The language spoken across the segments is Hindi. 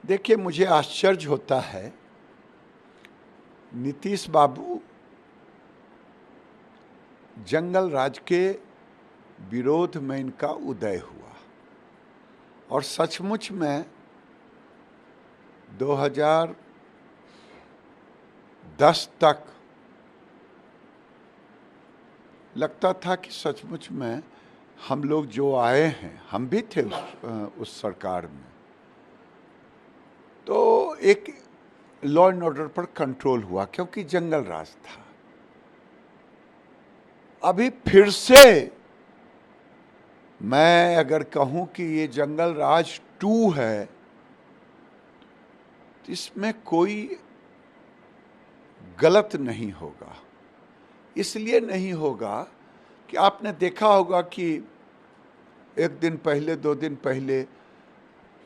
देखिए, मुझे आश्चर्य होता है, नीतीश बाबू जंगल राज के विरोध में इनका उदय हुआ और सचमुच में 2010 तक लगता था कि सचमुच में हम लोग जो आए हैं, हम भी थे उस सरकार में, तो एक लॉ एंड ऑर्डर पर कंट्रोल हुआ क्योंकि जंगल राज था। अभी फिर से मैं अगर कहूं कि ये जंगल राज 2 है, तो इसमें कोई गलत नहीं होगा। इसलिए नहीं होगा कि आपने देखा होगा कि 1 दिन पहले 2 दिन पहले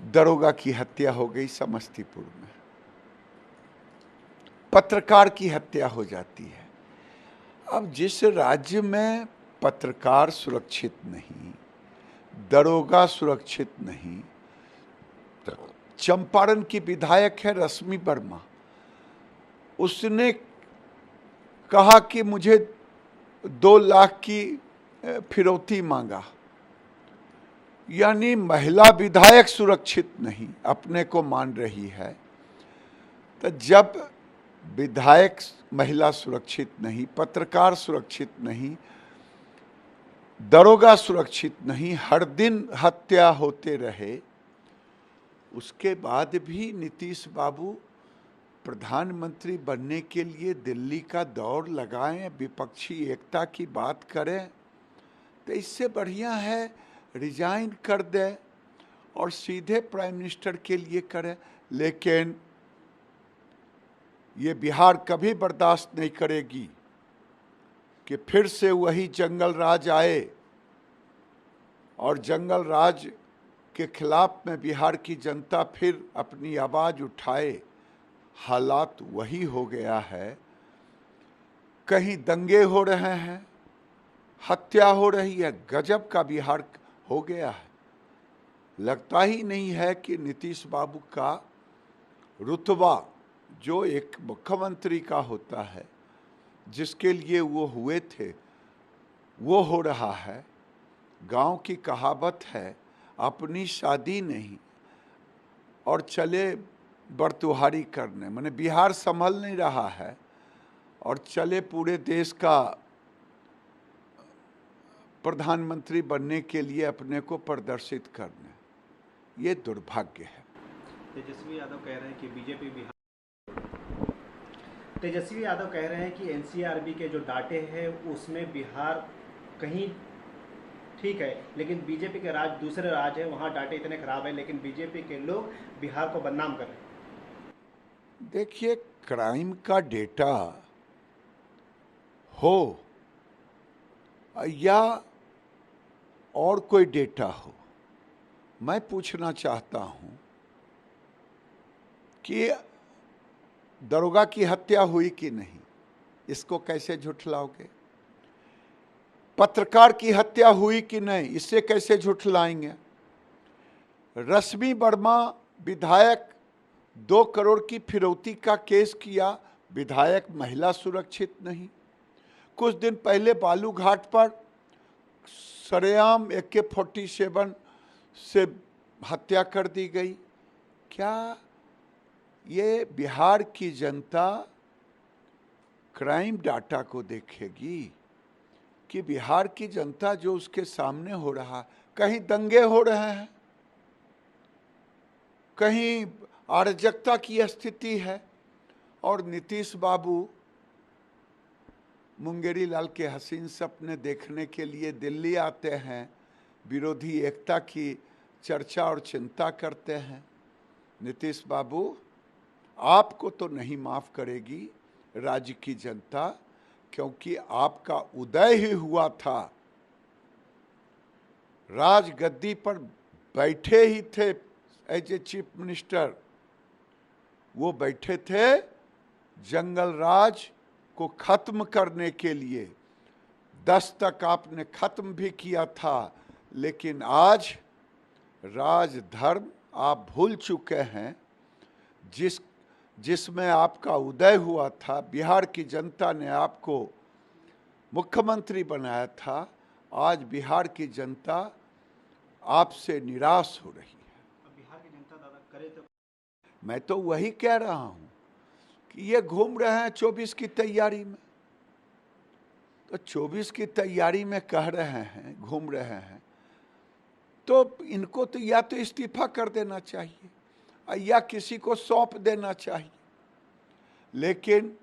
दरोगा की हत्या हो गई समस्तीपुर में, पत्रकार की हत्या हो जाती है। अब जिस राज्य में पत्रकार सुरक्षित नहीं, दरोगा सुरक्षित नहीं, चंपारण की विधायक है रश्मि वर्मा, उसने कहा कि मुझे 2 लाख की फिरौती मांगा, यानी महिला विधायक सुरक्षित नहीं, अपने को मान रही है। तो जब विधायक महिला सुरक्षित नहीं, पत्रकार सुरक्षित नहीं, दरोगा सुरक्षित नहीं, हर दिन हत्या होते रहे, उसके बाद भी नीतीश बाबू प्रधानमंत्री बनने के लिए दिल्ली का दौड़ लगाएं, विपक्षी एकता की बात करें, तो इससे बढ़िया है रिजाइन कर दे और सीधे प्राइम मिनिस्टर के लिए करें। लेकिन ये बिहार कभी बर्दाश्त नहीं करेगी कि फिर से वही जंगल राज आए और जंगल राज के खिलाफ में बिहार की जनता फिर अपनी आवाज़ उठाए। हालात वही हो गया है, कहीं दंगे हो रहे हैं, हत्या हो रही है, गजब का बिहार हो गया है। लगता ही नहीं है कि नीतीश बाबू का रुतबा जो एक मुख्यमंत्री का होता है, जिसके लिए वो हुए थे, वो हो रहा है। गांव की कहावत है, अपनी शादी नहीं और चले बरतुहारी करने, माने बिहार संभल नहीं रहा है और चले पूरे देश का प्रधानमंत्री बनने के लिए अपने को प्रदर्शित करने। ये दुर्भाग्य है। तेजस्वी यादव कह रहे हैं कि बीजेपी बिहार तेजस्वी यादव कह रहे हैं कि एनसीआरबी के जो डाटे हैं उसमें बिहार कहीं ठीक है, लेकिन बीजेपी के राज दूसरे राज है, वहाँ डाटे इतने खराब है, लेकिन बीजेपी के लोग बिहार को बदनाम कर रहे हैं। देखिए, क्राइम का डेटा हो या और कोई डेटा हो, मैं पूछना चाहता हूं कि दरोगा की हत्या हुई कि नहीं, इसको कैसे झुठलाओगे? पत्रकार की हत्या हुई कि नहीं, इससे कैसे झुठलाएंगे? रश्मि वर्मा विधायक 2 करोड़ की फिरौती का केस किया, विधायक महिला सुरक्षित नहीं। कुछ दिन पहले बालूघाट पर सरेआम AK-47 से हत्या कर दी गई। क्या ये बिहार की जनता क्राइम डाटा को देखेगी कि बिहार की जनता जो उसके सामने हो रहा, कहीं दंगे हो रहे हैं, कहीं अराजकता की स्थिति है और नीतीश बाबू मुंगेरी लाल के हसीन सपने देखने के लिए दिल्ली आते हैं, विरोधी एकता की चर्चा और चिंता करते हैं। नीतीश बाबू, आपको तो नहीं माफ़ करेगी राज्य की जनता, क्योंकि आपका उदय ही हुआ था, राजगद्दी पर बैठे ही थे एज ए चीफ मिनिस्टर, वो बैठे थे जंगल राज को खत्म करने के लिए। 10 तक आपने खत्म भी किया था, लेकिन आज राजधर्म आप भूल चुके हैं जिसमें आपका उदय हुआ था, बिहार की जनता ने आपको मुख्यमंत्री बनाया था, आज बिहार की जनता आपसे निराश हो रही है। अब बिहार की जनता दादा करे तो मैं तो वही कह रहा हूं कि ये घूम रहे हैं 24 की तैयारी में, तो 24 की तैयारी में कह रहे हैं, घूम रहे हैं, तो इनको तो या तो इस्तीफा कर देना चाहिए या किसी को सौंप देना चाहिए, लेकिन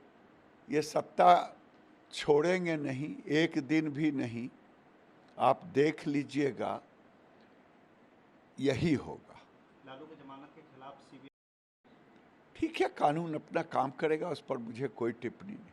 ये सत्ता छोड़ेंगे नहीं, एक दिन भी नहीं। आप देख लीजिएगा, यही होगा। लालू की जमानत के खिलाफ सीबीआई ठीक है, कानून अपना काम करेगा, उस पर मुझे कोई टिप्पणी नहीं।